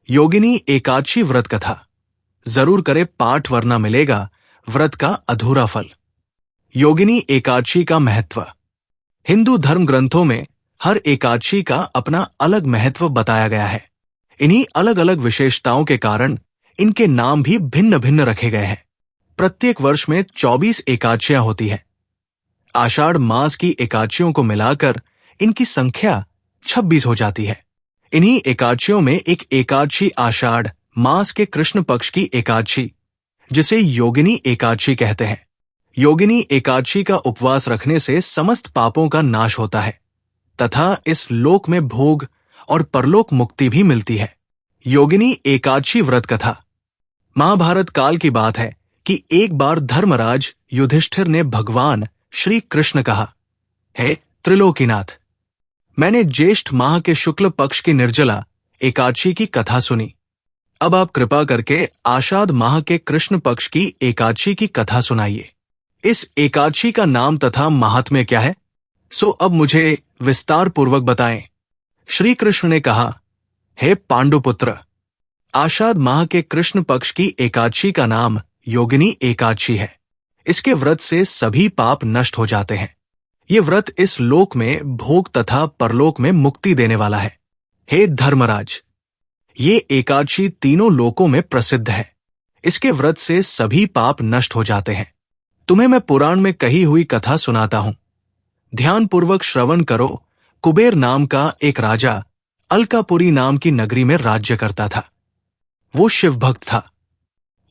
योगिनी एकादशी व्रत कथा। जरूर करे पाठ वरना मिलेगा व्रत का अधूरा फल। योगिनी एकादशी का महत्व। हिंदू धर्म ग्रंथों में हर एकादशी का अपना अलग महत्व बताया गया है। इन्हीं अलग अलग विशेषताओं के कारण इनके नाम भी भिन्न भिन्न रखे गए हैं। प्रत्येक वर्ष में 24 एकादशियां होती हैं। आषाढ़ मास की एकादशियों को मिलाकर इनकी संख्या 26 हो जाती है। इन्हीं एकादशियों में एक एकादशी आषाढ़ मास के कृष्ण पक्ष की एकादशी, जिसे योगिनी एकादशी कहते हैं। योगिनी एकादशी का उपवास रखने से समस्त पापों का नाश होता है तथा इस लोक में भोग और परलोक मुक्ति भी मिलती है। योगिनी एकादशी व्रत कथा। महाभारत काल की बात है कि एक बार धर्मराज युधिष्ठिर ने भगवान श्री कृष्ण कहा, हे त्रिलोकीनाथ, मैंने ज्येष्ठ माह के शुक्ल पक्ष की निर्जला एकादशी की कथा सुनी। अब आप कृपा करके आषाढ़ माह के कृष्ण पक्ष की एकादशी की कथा सुनाइए। इस एकादशी का नाम तथा महात्म्य क्या है, सो अब मुझे विस्तार पूर्वक बताएं। श्री कृष्ण ने कहा, हे पांडुपुत्र, आषाढ़ माह के कृष्ण पक्ष की एकादशी का नाम योगिनी एकादशी है। इसके व्रत से सभी पाप नष्ट हो जाते हैं। ये व्रत इस लोक में भोग तथा परलोक में मुक्ति देने वाला है। हे धर्मराज, ये एकादशी तीनों लोकों में प्रसिद्ध है। इसके व्रत से सभी पाप नष्ट हो जाते हैं। तुम्हें मैं पुराण में कही हुई कथा सुनाता हूं। ध्यानपूर्वक श्रवण करो। कुबेर नाम का एक राजा अलकापुरी नाम की नगरी में राज्य करता था। वो शिव भक्त था।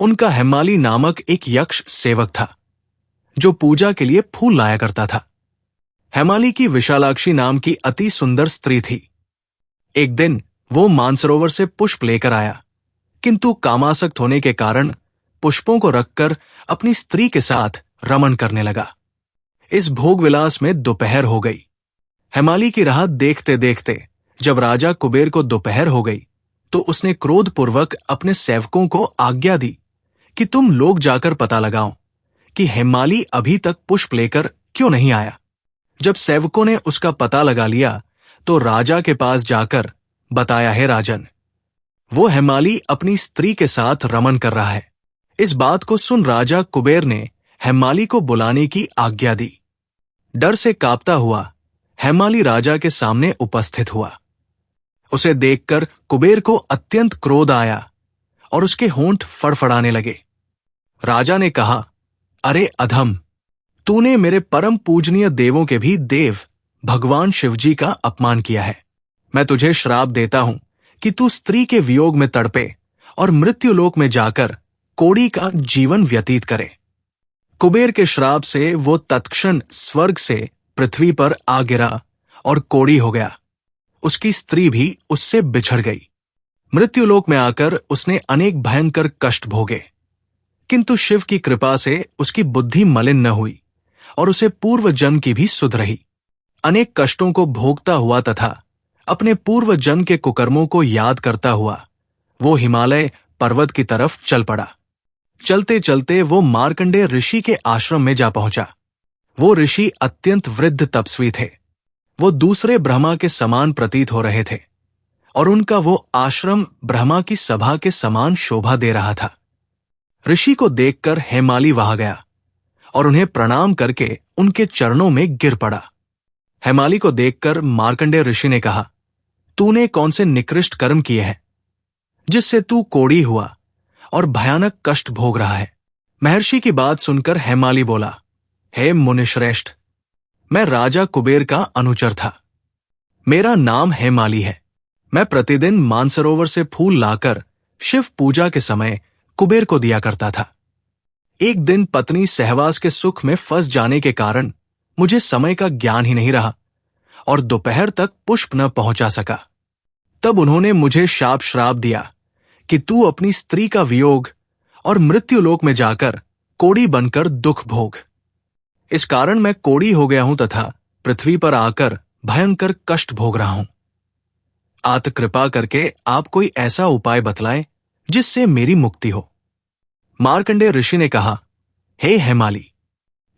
उनका हेमाली नामक एक यक्ष सेवक था जो पूजा के लिए फूल लाया करता था। हेमाली की विशालाक्षी नाम की अति सुंदर स्त्री थी। एक दिन वो मानसरोवर से पुष्प लेकर आया, किंतु कामासक्त होने के कारण पुष्पों को रखकर अपनी स्त्री के साथ रमण करने लगा। इस भोग विलास में दोपहर हो गई। हेमाली की राह देखते देखते जब राजा कुबेर को दोपहर हो गई तो उसने क्रोधपूर्वक अपने सेवकों को आज्ञा दी कि तुम लोग जाकर पता लगाओ कि हेमाली अभी तक पुष्प लेकर क्यों नहीं आया। जब सेवकों ने उसका पता लगा लिया तो राजा के पास जाकर बताया, है राजन, वो हेमाली अपनी स्त्री के साथ रमण कर रहा है। इस बात को सुन राजा कुबेर ने हेमाली को बुलाने की आज्ञा दी। डर से कांपता हुआ हेमाली राजा के सामने उपस्थित हुआ। उसे देखकर कुबेर को अत्यंत क्रोध आया और उसके होंठ फड़फड़ाने लगे। राजा ने कहा, अरे अधम, तूने मेरे परम पूजनीय देवों के भी देव भगवान शिवजी का अपमान किया है। मैं तुझे श्राप देता हूं कि तू स्त्री के वियोग में तड़पे और मृत्युलोक में जाकर कोड़ी का जीवन व्यतीत करे। कुबेर के श्राप से वो तत्क्षण स्वर्ग से पृथ्वी पर आ गिरा और कोड़ी हो गया। उसकी स्त्री भी उससे बिछड़ गई। मृत्युलोक में आकर उसने अनेक भयंकर कष्ट भोगे, किंतु शिव की कृपा से उसकी बुद्धि मलिन न हुई और उसे पूर्व जन्म की भी सुध रही। अनेक कष्टों को भोगता हुआ तथा अपने पूर्व जन्म के कुकर्मों को याद करता हुआ वो हिमालय पर्वत की तरफ चल पड़ा। चलते चलते वो मार्कंडेय ऋषि के आश्रम में जा पहुंचा। वो ऋषि अत्यंत वृद्ध तपस्वी थे। वो दूसरे ब्रह्मा के समान प्रतीत हो रहे थे और उनका वो आश्रम ब्रह्मा की सभा के समान शोभा दे रहा था। ऋषि को देखकर हेमाली वहां गया और उन्हें प्रणाम करके उनके चरणों में गिर पड़ा। हेमाली को देखकर मार्कंडेय ऋषि ने कहा, तूने कौन से निकृष्ट कर्म किए हैं जिससे तू कोढ़ी हुआ और भयानक कष्ट भोग रहा है। महर्षि की बात सुनकर हेमाली बोला, हे मुनिश्रेष्ठ, मैं राजा कुबेर का अनुचर था। मेरा नाम हेमाली है। मैं प्रतिदिन मानसरोवर से फूल लाकर शिव पूजा के समय कुबेर को दिया करता था। एक दिन पत्नी सहवास के सुख में फंस जाने के कारण मुझे समय का ज्ञान ही नहीं रहा और दोपहर तक पुष्प न पहुंचा सका। तब उन्होंने मुझे शाप श्राप दिया कि तू अपनी स्त्री का वियोग और मृत्युलोक में जाकर कोड़ी बनकर दुख भोग। इस कारण मैं कोड़ी हो गया हूं तथा पृथ्वी पर आकर भयंकर कष्ट भोग रहा हूं। आत कृपा करके आप कोई ऐसा उपाय बतलाएं जिससे मेरी मुक्ति हो। मार्कंडेय ऋषि ने कहा, हे हेमाली,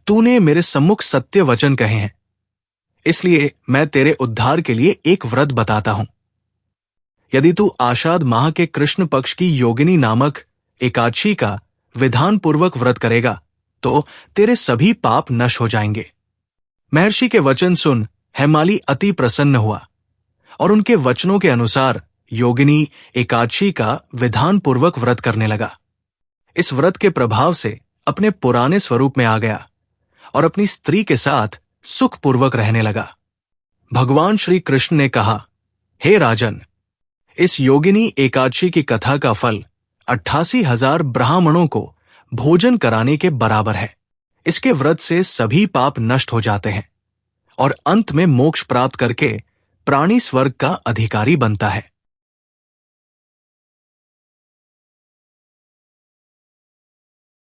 तूने मेरे सम्मुख सत्य वचन कहे हैं, इसलिए मैं तेरे उद्धार के लिए एक व्रत बताता हूं। यदि तू आषाढ़ माह के कृष्ण पक्ष की योगिनी नामक एकादशी का विधान पूर्वक व्रत करेगा तो तेरे सभी पाप नष्ट हो जाएंगे। महर्षि के वचन सुन हेमाली अति प्रसन्न हुआ और उनके वचनों के अनुसार योगिनी एकादशी का विधान पूर्वक व्रत करने लगा। इस व्रत के प्रभाव से अपने पुराने स्वरूप में आ गया और अपनी स्त्री के साथ सुखपूर्वक रहने लगा। भगवान श्री कृष्ण ने कहा, हे राजन, इस योगिनी एकादशी की कथा का फल 88,000 ब्राह्मणों को भोजन कराने के बराबर है। इसके व्रत से सभी पाप नष्ट हो जाते हैं और अंत में मोक्ष प्राप्त करके प्राणी स्वर्ग का अधिकारी बनता है।